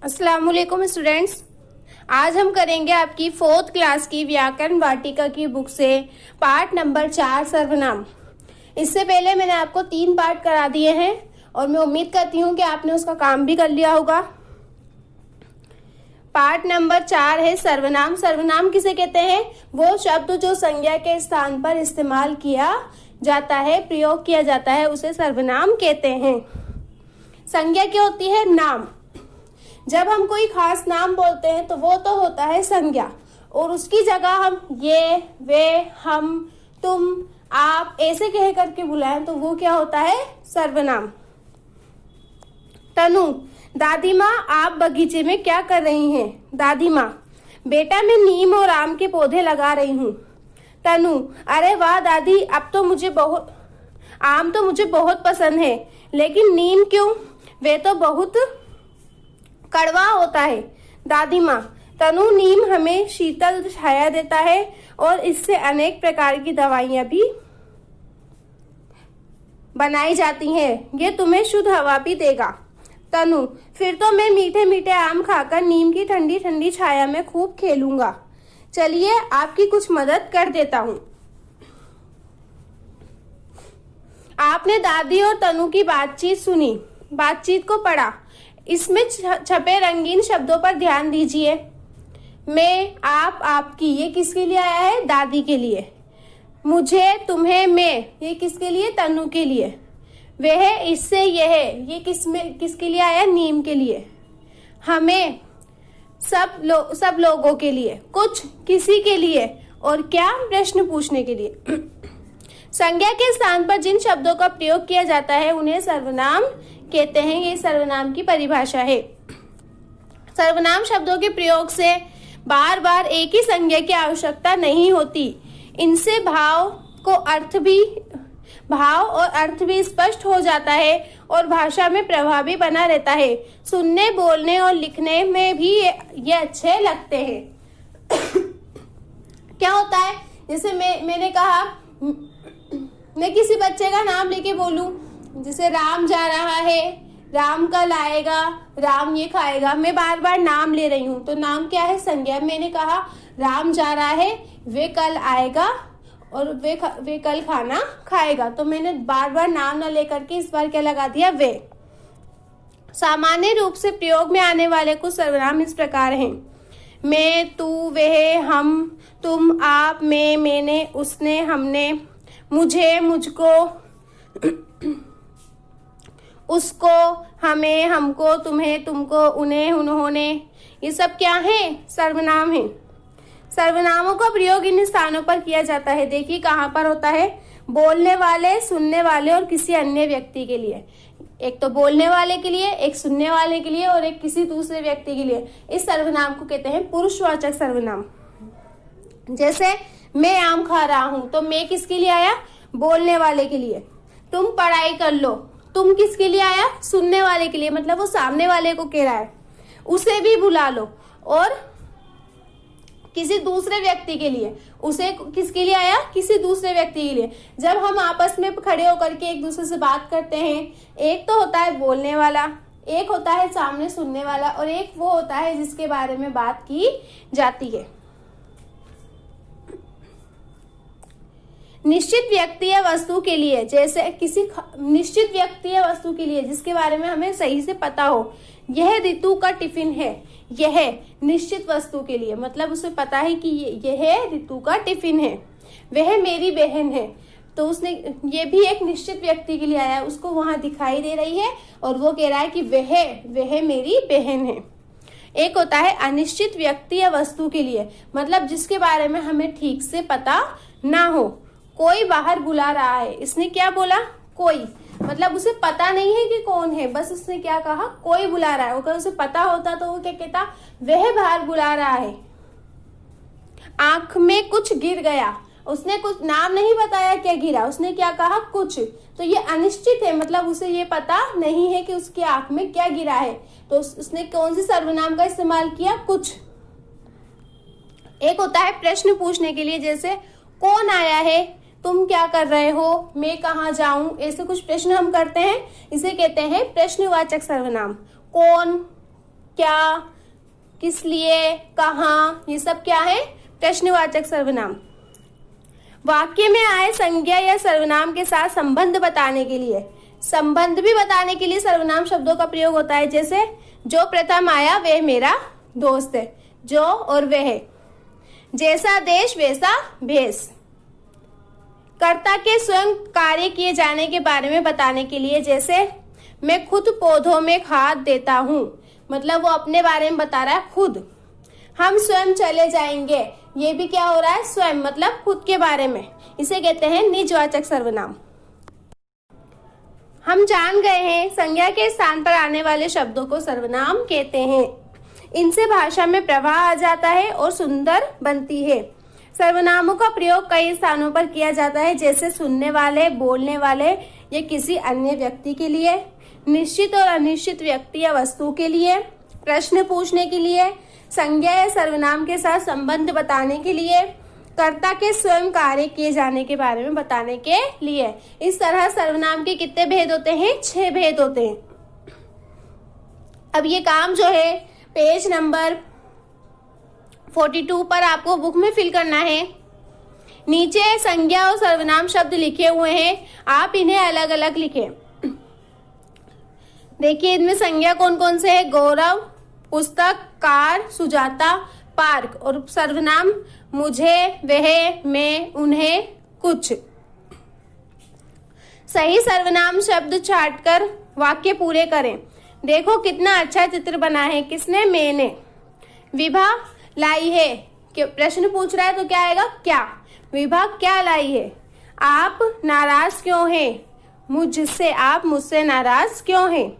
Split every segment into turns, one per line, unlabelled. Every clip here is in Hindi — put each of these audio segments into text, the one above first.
अस्सलाम वालेकुम स्टूडेंट्स। आज हम करेंगे आपकी 4th क्लास की व्याकरण वाटिका की बुक से पार्ट नंबर 4 सर्वनाम। इससे पहले मैंने आपको 3 पार्ट करा दिए हैं और मैं उम्मीद करती हूँ कि आपने उसका काम भी कर लिया होगा। पार्ट नंबर 4 है सर्वनाम। सर्वनाम किसे कहते हैं? वो शब्द जो संज्ञा के स्थान पर इस्तेमाल किया जाता है, प्रयोग किया जाता है, उसे सर्वनाम कहते हैं। संज्ञा क्या होती है? नाम। जब हम कोई खास नाम बोलते हैं तो वो तो होता है संज्ञा, और उसकी जगह हम ये, वे, हम, तुम, आप ऐसे कह करके बुलाएं तो वो क्या होता है? सर्वनाम। तनु, दादी माँ आप बगीचे में क्या कर रही हैं? दादी माँ, बेटा मैं नीम और आम के पौधे लगा रही हूँ। तनु, अरे वाह दादी, आम तो मुझे बहुत पसंद है, लेकिन नीम क्यों? वे तो बहुत कड़वा होता है। दादी माँ, तनु नीम हमें शीतल छाया देता है और इससे अनेक प्रकार की दवाइयाँ भी बनाई जाती हैं। ये तुम्हें शुद्ध हवा भी देगा। तनु, फिर तो मैं मीठे मीठे आम खाकर नीम की ठंडी ठंडी छाया में खूब खेलूंगा। चलिए आपकी कुछ मदद कर देता हूँ। आपने दादी और तनु की बातचीत सुनी, बातचीत को पढ़ा। इसमें छपे रंगीन शब्दों पर ध्यान दीजिए। मैं, आप, आपकी, ये किसके लिए आया है? दादी के लिए। मुझे, तुम्हें, मैं, ये किसके लिए? तनु के लिए। वह, इससे, यह, ये किसके लिए आया? नीम के लिए। हमें, सब लोगों के लिए। कुछ, किसी के लिए। और क्या? प्रश्न पूछने के लिए। संज्ञा के स्थान पर जिन शब्दों का प्रयोग किया जाता है उन्हें सर्वनाम कहते हैं। ये सर्वनाम की परिभाषा है। सर्वनाम शब्दों के प्रयोग से बार बार एक ही संज्ञा की आवश्यकता नहीं होती। इनसे भाव और अर्थ भी स्पष्ट हो जाता है और भाषा में प्रभावी बना रहता है। सुनने, बोलने और लिखने में भी ये अच्छे लगते हैं। क्या होता है? जैसे मैंने कहा, मैं किसी बच्चे का नाम लेके बोलूं, जैसे राम जा रहा है, राम कल आएगा, राम ये खाएगा। मैं बार बार नाम ले रही हूँ तो नाम क्या है? संज्ञा। मैंने कहा राम जा रहा है, वे कल आएगा और वे कल खाना खाएगा, तो मैंने बार बार नाम न लेकर के इस बार क्या लगा दिया? वे। सामान्य रूप से प्रयोग में आने वाले कुछ सर्वनाम इस प्रकार हैं। मैं, तू, वह, हम, तुम, आप, मैं, मैंने, उसने, हमने, मुझे, मुझको, उसको, हमें, हमको, तुम्हें, तुमको, उन्हें, उन्होंने, ये सब क्या है? सर्वनाम है। सर्वनामों का प्रयोग इन स्थानों पर किया जाता है। देखिए कहाँ पर होता है? बोलने वाले, सुनने वाले और किसी अन्य व्यक्ति के लिए। एक तो बोलने वाले के लिए, एक सुनने वाले के लिए और एक किसी दूसरे व्यक्ति के लिए। इस सर्वनाम को कहते हैं पुरुषवाचक सर्वनाम। जैसे मैं आम खा रहा हूं तो मैं किसके लिए आया? बोलने वाले के लिए। तुम पढ़ाई कर लो, तुम किसके लिए आया? सुनने वाले के लिए, मतलब वो सामने वाले को कह रहा है। उसे भी बुला लो, और किसी दूसरे व्यक्ति के लिए। उसे किसके लिए आया? किसी दूसरे व्यक्ति के लिए। जब हम आपस में खड़े होकर के एक दूसरे से बात करते हैं, एक तो होता है बोलने वाला, एक होता है सामने सुनने वाला, और एक वो होता है जिसके बारे में बात की जाती है। निश्चित व्यक्ति या वस्तु के लिए, जैसे किसी निश्चित व्यक्ति या वस्तु के लिए जिसके बारे में हमें सही से पता हो। यह रितु का टिफिन है। यह निश्चित वस्तु के लिए, मतलब उसे पता है कि यह रितु का टिफिन है। वह मेरी बहन है, तो उसने ये भी एक निश्चित व्यक्ति के लिए आया, उसको वहां दिखाई दे रही है और वो कह रहा है कि वह मेरी बहन है। एक होता है अनिश्चित व्यक्ति या वस्तु के लिए, मतलब जिसके बारे में हमें ठीक से पता ना हो। कोई बाहर बुला रहा है। इसने क्या बोला? कोई, मतलब उसे पता नहीं है कि कौन है, बस उसने क्या कहा? कोई बुला रहा है। अगर उसे पता होता तो वो क्या कहता? वह बाहर बुला रहा है। आंख में कुछ गिर गया। उसने कुछ नाम नहीं बताया क्या गिरा, उसने क्या कहा? कुछ। तो ये अनिश्चित है, मतलब उसे ये पता नहीं है कि उसकी आंख में क्या गिरा है, तो उसने कौन सी सर्वनाम का इस्तेमाल किया? कुछ। एक होता है प्रश्न पूछने के लिए, जैसे कौन आया है, तुम क्या कर रहे हो, मैं कहाँ जाऊं, ऐसे कुछ प्रश्न हम करते हैं, इसे कहते हैं प्रश्नवाचक सर्वनाम। कौन, क्या, किस लिए, कहाँ, ये सब क्या है? प्रश्नवाचक सर्वनाम। वाक्य में आए संज्ञा या सर्वनाम के साथ संबंध बताने के लिए, संबंध भी बताने के लिए सर्वनाम शब्दों का प्रयोग होता है। जैसे जो प्रथम आया वह मेरा दोस्त है, जो और वह। जैसा देश वैसा भेष। कर्ता के स्वयं कार्य किए जाने के बारे में बताने के लिए, जैसे मैं खुद पौधों में खाद देता हूँ, मतलब वो अपने बारे में बता रहा है खुद। हम स्वयं चले जाएंगे, ये भी क्या हो रहा है? स्वयं, मतलब खुद के बारे में। इसे कहते हैं निजवाचक सर्वनाम। हम जान गए हैं संज्ञा के स्थान पर आने वाले शब्दों को सर्वनाम कहते हैं। इनसे भाषा में प्रवाह आ जाता है और सुंदर बनती है। सर्वनामों का प्रयोग कई स्थानों पर किया जाता है, जैसे सुनने वाले, बोलने वाले या किसी अन्य व्यक्ति के लिए, निश्चित और अनिश्चित व्यक्ति या वस्तु के लिए, प्रश्न पूछने के लिए, संज्ञा या सर्वनाम के साथ संबंध बताने के लिए, कर्ता के स्वयं कार्य किए जाने के बारे में बताने के लिए। इस तरह सर्वनाम के कितने भेद होते हैं? 6 भेद होते हैं। अब ये काम जो है पेज नंबर 42 पर आपको बुक में फिल करना है। नीचे संज्ञा और सर्वनाम शब्द लिखे हुए हैं, आप इन्हें अलग अलग लिखें। देखिए इनमें संज्ञा कौन कौन से है? गौरव, पुस्तक, कार, सुजाता, पार्क। और सर्वनाम मुझे, वह, मैं, उन्हें, कुछ। सही सर्वनाम शब्द छांटकर वाक्य पूरे करें। देखो कितना अच्छा चित्र बना है। किसने? मैंने। विभा लाई है, प्रश्न पूछ रहा है तो क्या आएगा? क्या। विभा क्या लाई है? आप नाराज क्यों हैं? मुझसे, आप मुझसे नाराज क्यों हैं?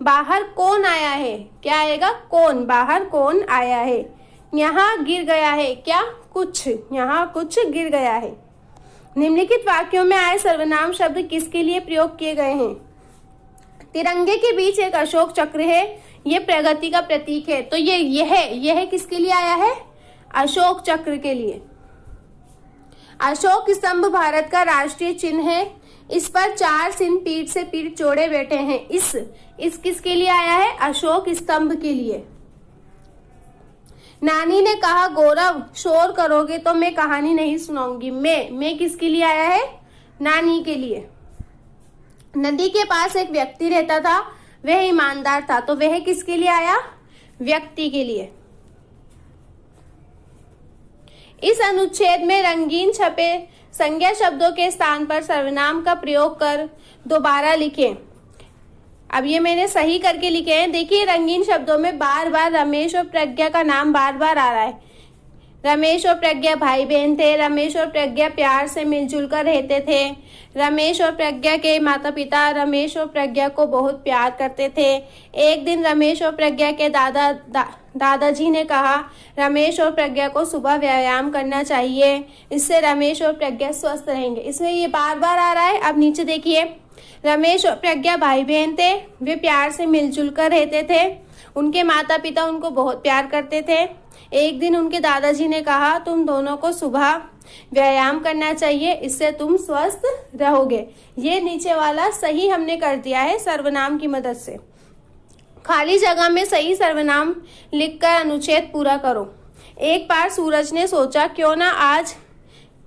बाहर कौन आया है? क्या आएगा? कौन। बाहर कौन आया है? यहाँ गिर गया है, क्या? कुछ। यहाँ कुछ गिर गया है। निम्नलिखित वाक्यों में आए सर्वनाम शब्द किसके लिए प्रयोग किए गए हैं? तिरंगे के बीच एक अशोक चक्र है, ये प्रगति का प्रतीक है। तो यह किसके लिए आया है? अशोक चक्र के लिए। अशोक स्तंभ भारत का राष्ट्रीय चिन्ह है, इस पर 4 सिंह पीठ से पीठ जोड़े बैठे हैं। इस किसके लिए आया है? अशोक स्तंभ के लिए। नानी ने कहा गौरव शोर करोगे तो मैं कहानी नहीं सुनाऊंगी। मैं किसके लिए आया है? नानी के लिए। नदी के पास एक व्यक्ति रहता था, वह ईमानदार था, तो वह किसके लिए आया? व्यक्ति के लिए। इस अनुच्छेद में रंगीन छपे संज्ञा शब्दों के स्थान पर सर्वनाम का प्रयोग कर दोबारा लिखें। अब ये मैंने सही करके लिखे हैं। देखिए रंगीन शब्दों में बार बार रमेश और प्रज्ञा का नाम बार बार आ रहा है। रमेश और प्रज्ञा भाई बहन थे। रमेश और प्रज्ञा प्यार से मिलजुल कर रहते थे। रमेश और प्रज्ञा के माता पिता रमेश और प्रज्ञा को बहुत प्यार करते थे। एक दिन रमेश और प्रज्ञा के दादाजी ने कहा रमेश और प्रज्ञा को सुबह व्यायाम करना चाहिए, इससे रमेश और प्रज्ञा स्वस्थ रहेंगे। इसमें ये बार बार आ रहा है। अब नीचे देखिए, रमेश और प्रज्ञा भाई बहन थे, वे प्यार से मिलजुल कर रहते थे। उनके माता पिता उनको बहुत प्यार करते थे। एक दिन उनके दादाजी ने कहा तुम दोनों को सुबह व्यायाम करना चाहिए, इससे तुम स्वस्थ रहोगे। ये नीचे वाला सही हमने कर दिया है सर्वनाम की मदद से। खाली जगह में सही सर्वनाम लिखकर अनुच्छेद पूरा करो। एक बार सूरज ने सोचा क्यों ना आज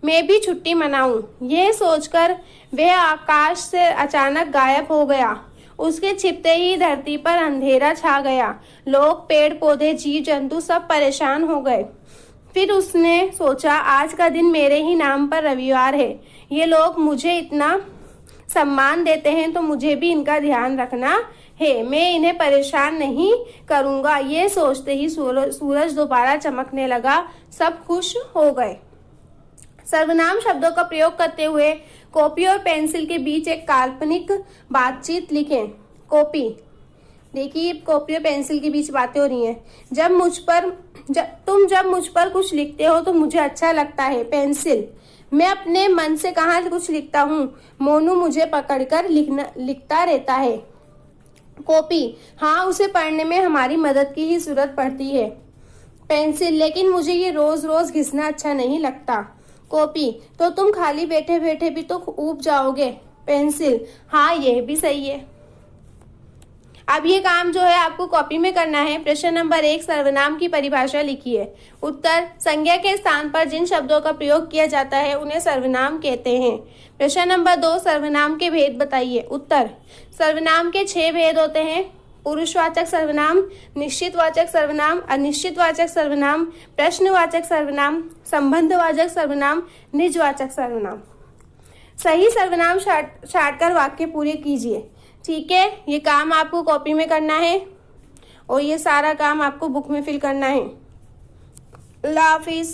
मैं भी छुट्टी मनाऊं। यह सोचकर वह आकाश से अचानक गायब हो गया। उसके छिपते ही धरती पर अंधेरा छा गया। लोग, पेड़ पौधे, जीव जंतु सब परेशान हो गए। फिर उसने सोचा आज का दिन मेरे ही नाम पर रविवार है। ये लोग मुझे इतना सम्मान देते हैं तो मुझे भी इनका ध्यान रखना है। मैं इन्हें परेशान नहीं करूंगा। ये सोचते ही सूरज दोबारा चमकने लगा। सब खुश हो गए। सर्वनाम शब्दों का प्रयोग करते हुए कॉपी और पेंसिल के बीच एक काल्पनिक बातचीत लिखें। कॉपी, देखिए कॉपी और पेंसिल के बीच बातें हो रही हैं। जब मुझ पर कुछ लिखते हो तो मुझे अच्छा लगता है। पेंसिल, मैं अपने मन से कहाँ कुछ लिखता हूँ। मोनू मुझे पकड़कर लिखता रहता है। कॉपी, हाँ उसे पढ़ने में हमारी मदद की ही जरूरत पड़ती है। पेंसिल, लेकिन मुझे ये रोज रोज घिसना अच्छा नहीं लगता। कॉपी, तो तुम खाली बैठे बैठे भी तो ऊब जाओगे। पेंसिल, हाँ यह भी सही है। अब ये काम जो है आपको कॉपी में करना है। प्रश्न नंबर 1, सर्वनाम की परिभाषा लिखिए। उत्तर, संज्ञा के स्थान पर जिन शब्दों का प्रयोग किया जाता है उन्हें सर्वनाम कहते हैं। प्रश्न नंबर 2, सर्वनाम के भेद बताइए। उत्तर, सर्वनाम के 6 भेद होते हैं। पुरुषवाचक सर्वनाम, निश्चितवाचक सर्वनाम, अनिश्चितवाचक सर्वनाम, प्रश्नवाचक सर्वनाम, संबंधवाचक सर्वनाम, निजवाचक सर्वनाम। सही सर्वनाम छांटकर वाक्य पूरे कीजिए। ठीक है, ये काम आपको कॉपी में करना है और ये सारा काम आपको बुक में फिल करना है। अल्लाह हाफिज।